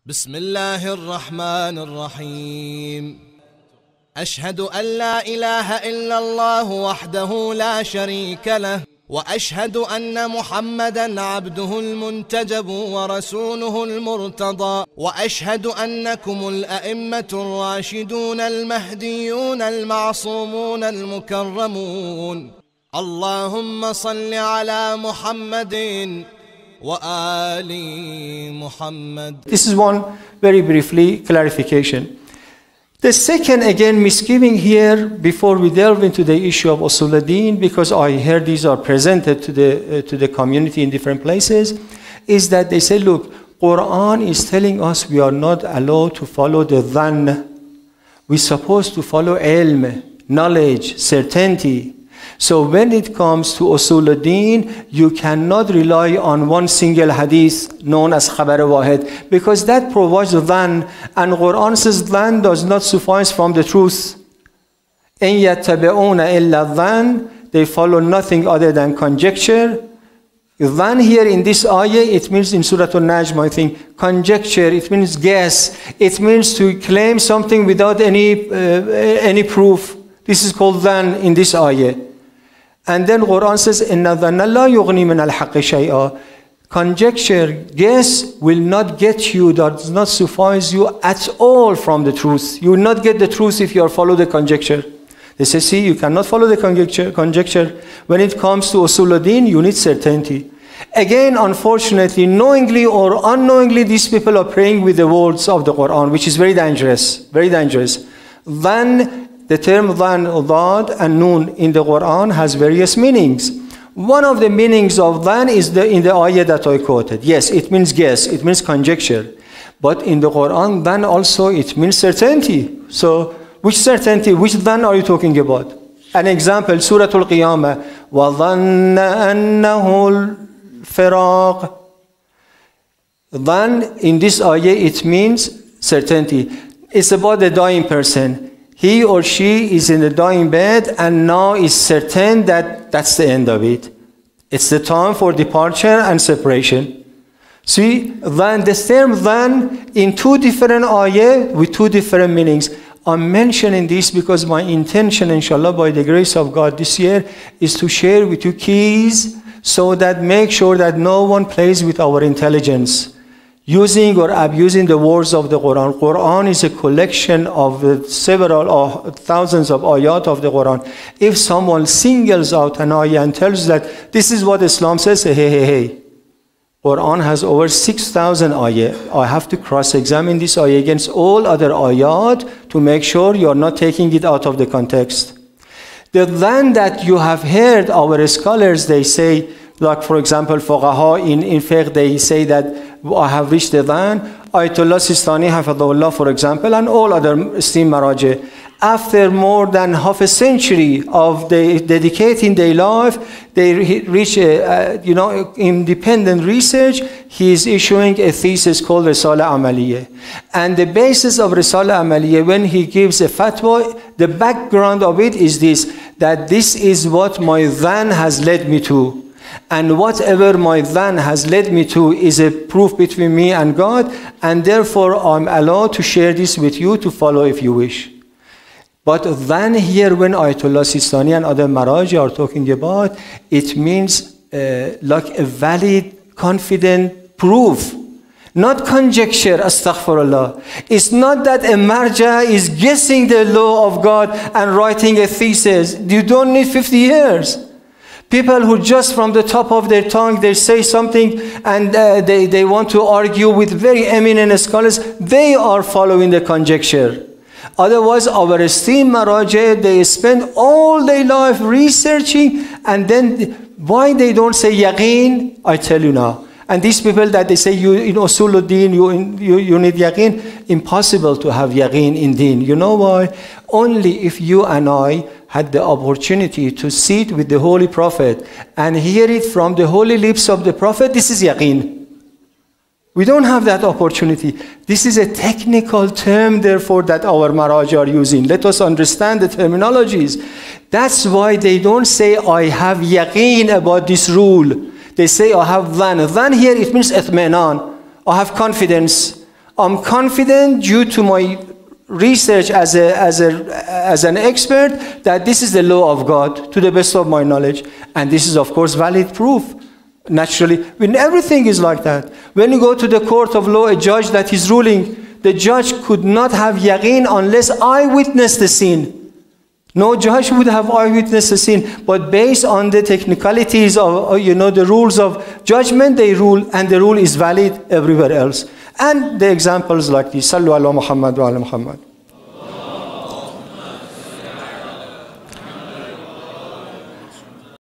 بسم الله الرحمن الرحيم أشهد أن لا إله إلا الله وحده لا شريك له وأشهد أن محمدا عبده المنتجب ورسوله المرتضى وأشهد أنكم الأئمة الراشدون المهديون المعصومون المكرمون اللهم صل على محمد وآل محمد. This is one very briefly clarification. The second, again, misgiving here, before we delve into the issue of usul al-din, because I heard these are presented to the community in different places, is that they say, look, Qur'an is telling us we are not allowed to follow the dhann. We're supposed to follow ilm, knowledge, certainty. So when it comes to usul al-din, you cannot rely on one single hadith known as khabar wahid, because that provides dhann, and Quran says dhann does not suffice from the truth. إِن يَتَّبِعُونَ إِلَّا dhann, they follow nothing other than conjecture. Dhann here in this ayah, it means in Surah Al-Najm, I think, conjecture, it means guess. It means to claim something without any proof. This is called dhann in this ayah. And then Quran says, إِنَّ الظَّنَّ لَا يُغْنِي مِنَ الْحَقِّ شَيْئًا. Conjecture, guess, will not get you, does not suffice you at all from the truth. You will not get the truth if you follow the conjecture. They say, see, you cannot follow the conjecture. When it comes to usul al-din, you need certainty. Again, unfortunately, knowingly or unknowingly, these people are praying with the words of the Quran, which is very dangerous, very dangerous. Then the term dhann, dad, and noon in the Quran has various meanings. One of the meanings of dhann is in the ayah that I quoted. Yes, it means guess, it means conjecture. But in the Quran, dhann also, it means certainty. So, which certainty, which dhann are you talking about? An example, Surah Al-Qiyamah. وَظَنَّ أَنَّهُ الْفِرَاقِ. Dhann, in this ayah, it means certainty. It's about the dying person. He or she is in the dying bed and now is certain that that's the end of it. It's the time for departure and separation. See, then the term then in two different ayah with two different meanings. I'm mentioning this because my intention, inshallah, by the grace of God this year, is to share with you keys so that make sure that no one plays with our intelligence, using or abusing the words of the Quran. Quran is a collection of several or thousands of ayat of the Quran. If someone singles out an ayah and tells that this is what Islam says, hey. Quran has over 6,000 ayah. I have to cross-examine this ayah against all other ayat to make sure you are not taking it out of the context. The dhann that you have heard our scholars, they say, like for example, fuqaha in fiqh, they say that I have reached the dhann. Ayatollah Sistani, Hafidhullah, for example, and all other esteemed marajih. After more than half a century of dedicating their life, they reach independent research. He is issuing a thesis called Risala Amaliyah. And the basis of Risala Amaliyah, when he gives a fatwa, the background of it is this, that this is what my dhann has led me to. And whatever my dhann has led me to is a proof between me and God, and therefore I'm allowed to share this with you to follow if you wish. But dhann here, when Ayatollah Sistani and other maraj are talking about, it means like a valid, confident proof. Not conjecture, astaghfirullah. It's not that a marja is guessing the law of God and writing a thesis. You don't need 50 years. People who just from the top of their tongue, they say something and they want to argue with very eminent scholars, they are following the conjecture. Otherwise, our esteemed marajih, they spend all their life researching, and then why they don't say yaqeen, I tell you now. And these people that they say, you in usul al-din, you need yaqeen, impossible to have yaqeen in deen. You know why? Only if you and I had the opportunity to sit with the Holy Prophet and hear it from the holy lips of the Prophet, this is yaqeen. We don't have that opportunity. This is a technical term, therefore, that our maraj are using. Let us understand the terminologies. That's why they don't say, I have yaqeen about this rule. They say, I have dhann. Dhann here, it means ithminan. I have confidence. I'm confident due to my research as an expert that this is the law of God to the best of my knowledge. And this is, of course, valid proof. Naturally, when everything is like that. When you go to the court of law, a judge that is ruling, the judge could not have yaqeen unless I witnessed the sin. No judge would have eyewitness the sin, but based on the technicalities of, the rules of judgment, they rule, and the rule is valid everywhere else. And the examples like this. Sallu ala Muhammad wa ala Muhammad.